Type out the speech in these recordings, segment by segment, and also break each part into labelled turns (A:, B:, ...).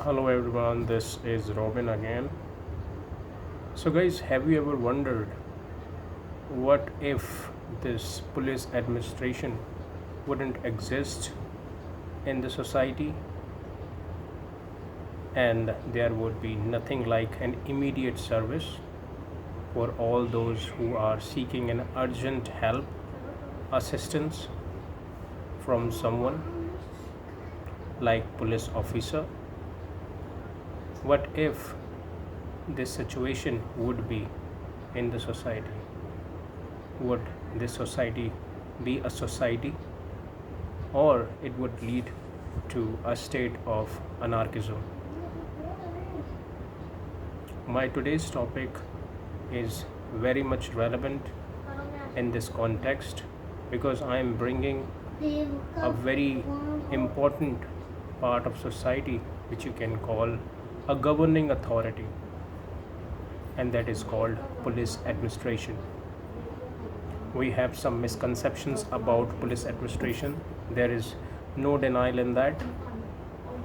A: Hello everyone, this is Robin again. So, guys, have you ever wondered what if this police administration wouldn't exist in the society and there would be nothing like an immediate service for all those who are seeking an urgent help, assistance from someone like police officer? What if this situation would be in the society? Would this society be a society, or it would lead to a state of anarchism? My today's topic is very much relevant in this context because I am bringing a very important part of society which you can call a governing authority, and that is called police administration. We have some misconceptions about police administration, there is no denial in that,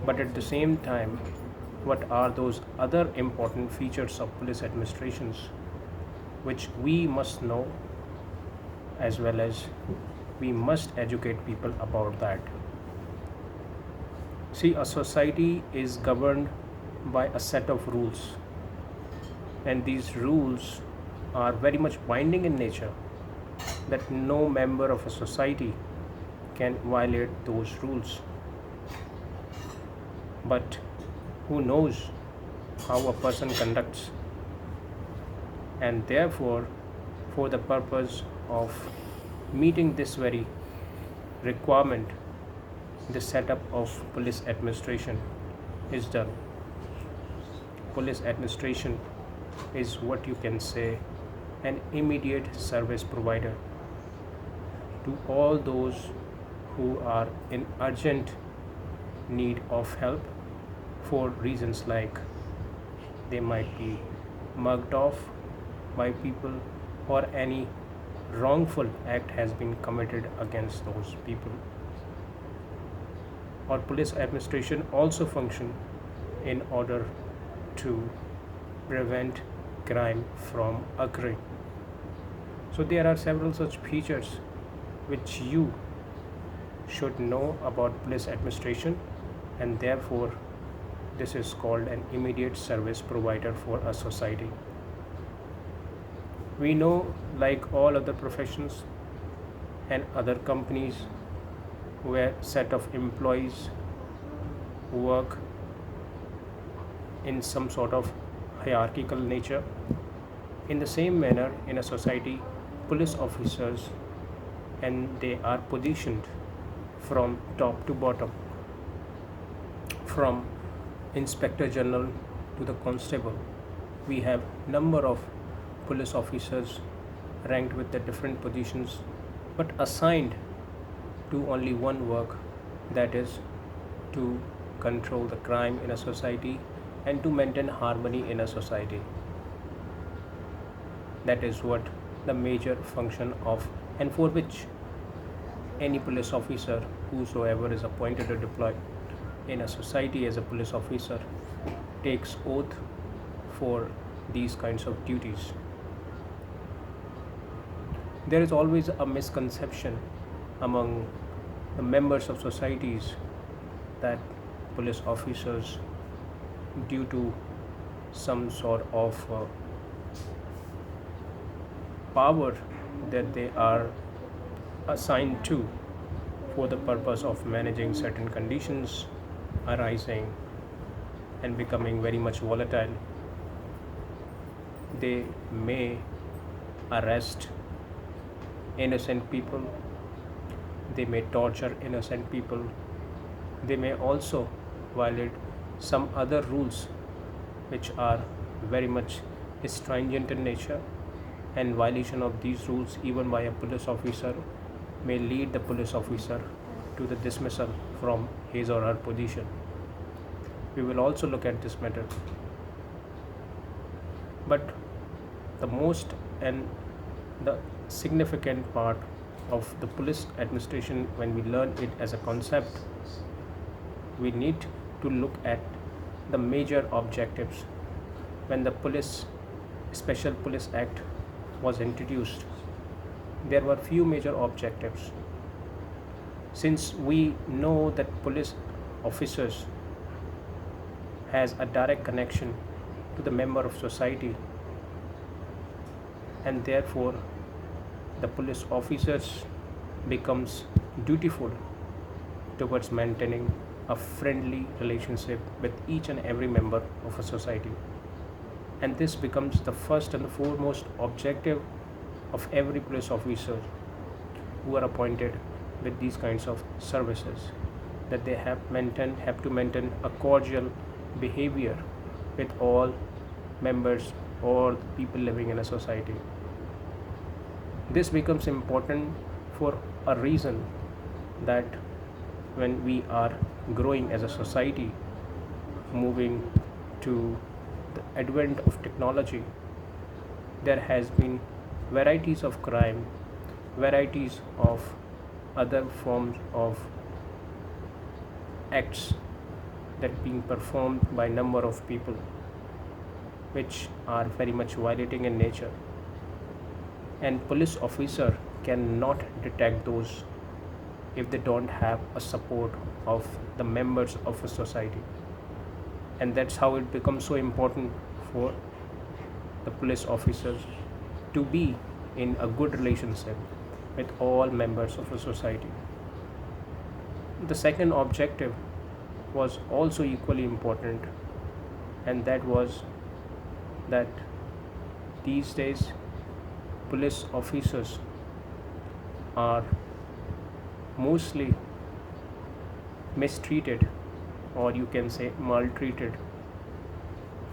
A: but at the same time, what are those other important features of police administrations which we must know, as well as we must educate people about that? See, a society is governed by a set of rules, and these rules are very much binding in nature, that no member of a society can violate those rules. But who knows how a person conducts? And therefore, for the purpose of meeting this very requirement, the setup of police administration is done. Police administration is what you can say an immediate service provider to all those who are in urgent need of help for reasons like they might be mugged off by people, or any wrongful act has been committed against those people. Or police administration also function in order to prevent crime from occurring. So there are several such features which you should know about police administration, and therefore this is called an immediate service provider for a society. We know, like all other professions and other companies where set of employees work in some sort of hierarchical nature, in the same manner in a society, police officers, and they are positioned from top to bottom, from inspector general to the constable. We have number of police officers ranked with the different positions, but assigned to only one work, that is to control the crime in a society and to maintain harmony in a society. That is what the major function of, and for which any police officer whosoever is appointed or deployed in a society as a police officer takes oath for these kinds of duties. There is always a misconception among the members of societies that police officers, due to some sort of power that they are assigned to for the purpose of managing certain conditions arising and becoming very much volatile, they may arrest innocent people, they may torture innocent people, they may also violate some other rules which are very much stringent in nature, and violation of these rules even by a police officer may lead the police officer to the dismissal from his or her position. We will also look at this matter. But the most and the significant part of the police administration, when we learn it as a concept, we need to look at the major objectives. When the Special Police Act was introduced, there were few major objectives. Since we know that police officers has a direct connection to the member of society, and therefore the police officers becomes dutiful towards maintaining a friendly relationship with each and every member of a society. And this becomes the first and the foremost objective of every police officer who are appointed with these kinds of services, that they have to maintain a cordial behavior with all members or the people living in a society. This becomes important for a reason, that when we are growing as a society, moving to the advent of technology, there has been varieties of crime, varieties of other forms of acts that being performed by number of people, which are very much violating in nature, and police officer cannot detect those if they don't have a support of the members of a society. And that's how it becomes so important for the police officers to be in a good relationship with all members of a society. The second objective was also equally important, and that was that these days police officers are mostly mistreated, or you can say maltreated,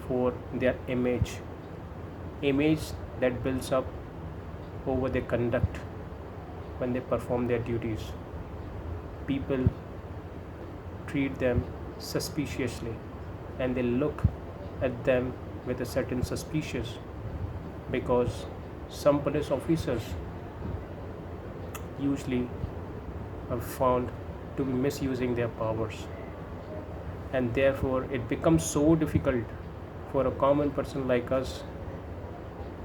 A: for their image that builds up over their conduct when they perform their duties. People treat them suspiciously, and they look at them with a certain suspicious, because some police officers usually are found to be misusing their powers, and therefore it becomes so difficult for a common person like us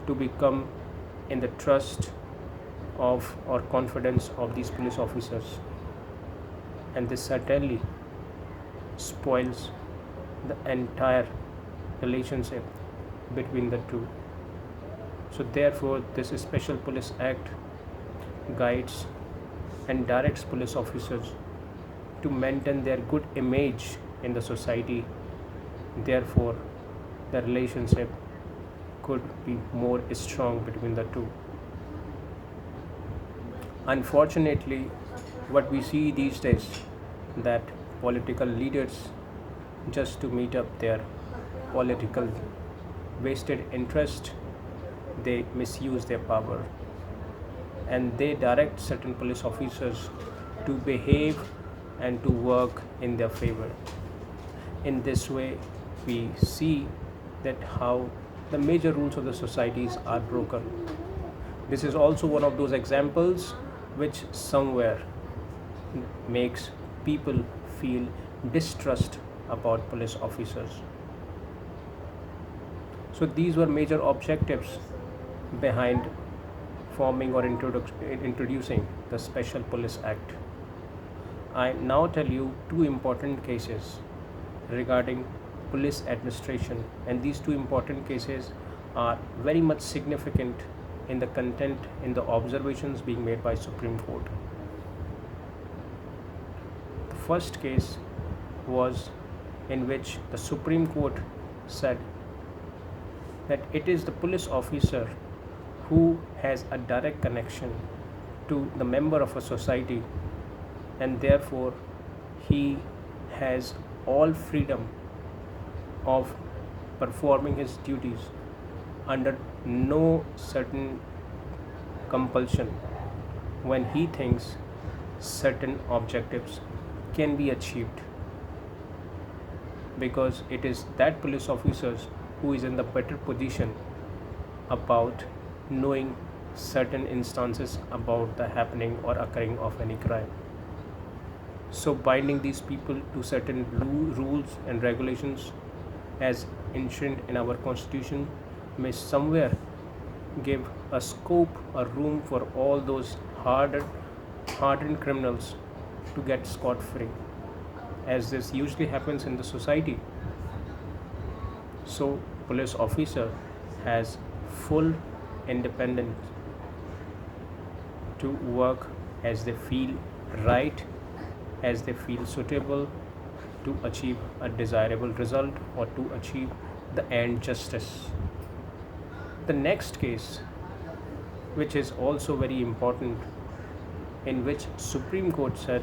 A: to become in the trust of or confidence of these police officers, and this certainly spoils the entire relationship between the two. So therefore this Special Police Act guides and directs police officers to maintain their good image in the society. Therefore the relationship could be more strong between the two. Unfortunately, what we see these days, that political leaders, just to meet up their political vested interest, they misuse their power, and they direct certain police officers to behave and to work in their favor. In this way, we see that how the major rules of the societies are broken. This is also one of those examples which somewhere makes people feel distrust about police officers. So these were major objectives behind forming or introducing the Special Police Act. I now tell you two important cases regarding police administration, and these two important cases are very much significant in the content, in the observations being made by Supreme Court. The first case was in which the Supreme Court said that it is the police officer who has a direct connection to the member of a society, and therefore he has all freedom of performing his duties under no certain compulsion when he thinks certain objectives can be achieved, because it is that police officers who is in the better position about knowing certain instances about the happening or occurring of any crime. So binding these people to certain rules and regulations as enshrined in our constitution, may somewhere give a scope, a room for all those hardened criminals to get scot free, as this usually happens in the society. So, police officer has full independence to work as they feel right, as they feel suitable to achieve a desirable result or to achieve the end justice. The next case, which is also very important, in which Supreme Court said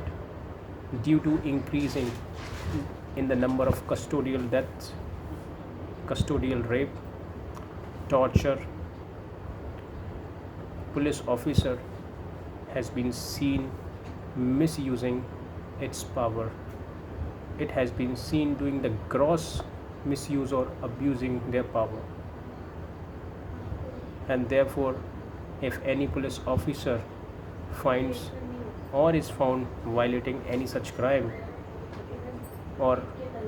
A: due to increasing in the number of custodial deaths, custodial rape, torture, police officer has been seen misusing its power. It has been seen doing the gross misuse or abusing their power. And therefore, if any police officer finds or is found violating any such crime or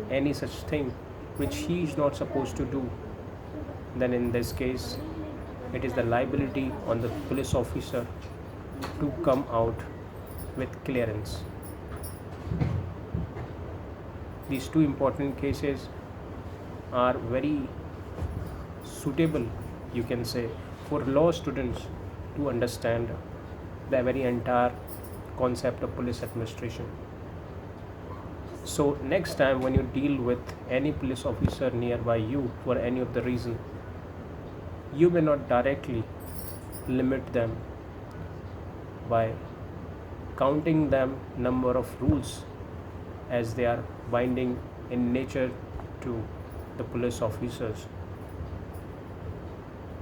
A: any such thing which he is not supposed to do, then in this case it is the liability on the police officer to come out with clearance. These two important cases are very suitable, you can say, for law students to understand the very entire concept of police administration. So next time when you deal with any police officer nearby you for any of the reason, you may not directly limit them by counting them number of rules as they are binding in nature to the police officers,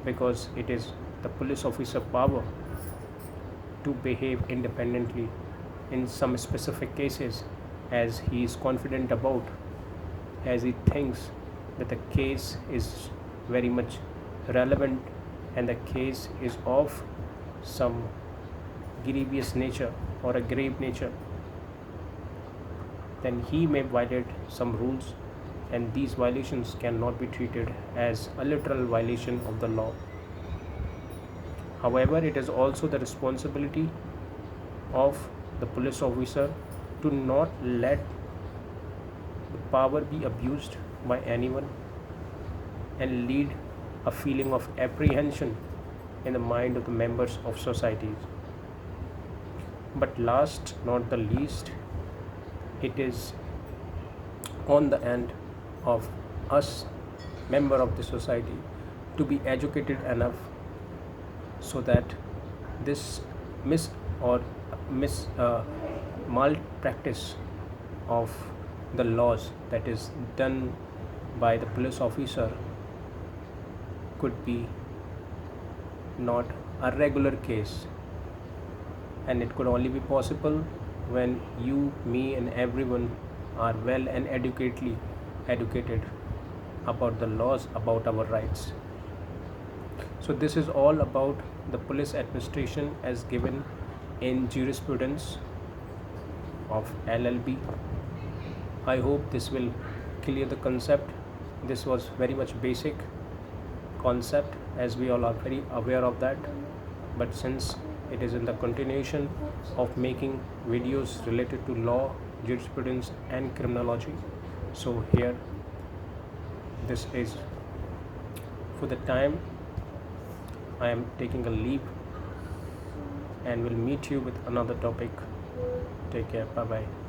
A: because it is the police officer power to behave independently in some specific cases as he is confident about, as he thinks that the case is very much relevant and the case is of some grievous nature or a grave nature, then he may violate some rules, and these violations cannot be treated as a literal violation of the law. However, it is also the responsibility of the police officer to not let the power be abused by anyone and lead a feeling of apprehension in the mind of the members of societies. But last not the least, it is on the end of us, member of the society, to be educated enough so that this mis or mis malpractice of the laws that is done by the police officer could be not a regular case, and it could only be possible when you, me and everyone are well and educated about the laws, about our rights. So this is all about the police administration as given in jurisprudence of LLB. I hope this will clear the concept. This was very much basic concept, as we all are very aware of that, but since it is in the continuation of making videos related to law, jurisprudence and criminology, so here this is for the time. I am taking a leave and will meet you with another topic. Take care. Bye bye.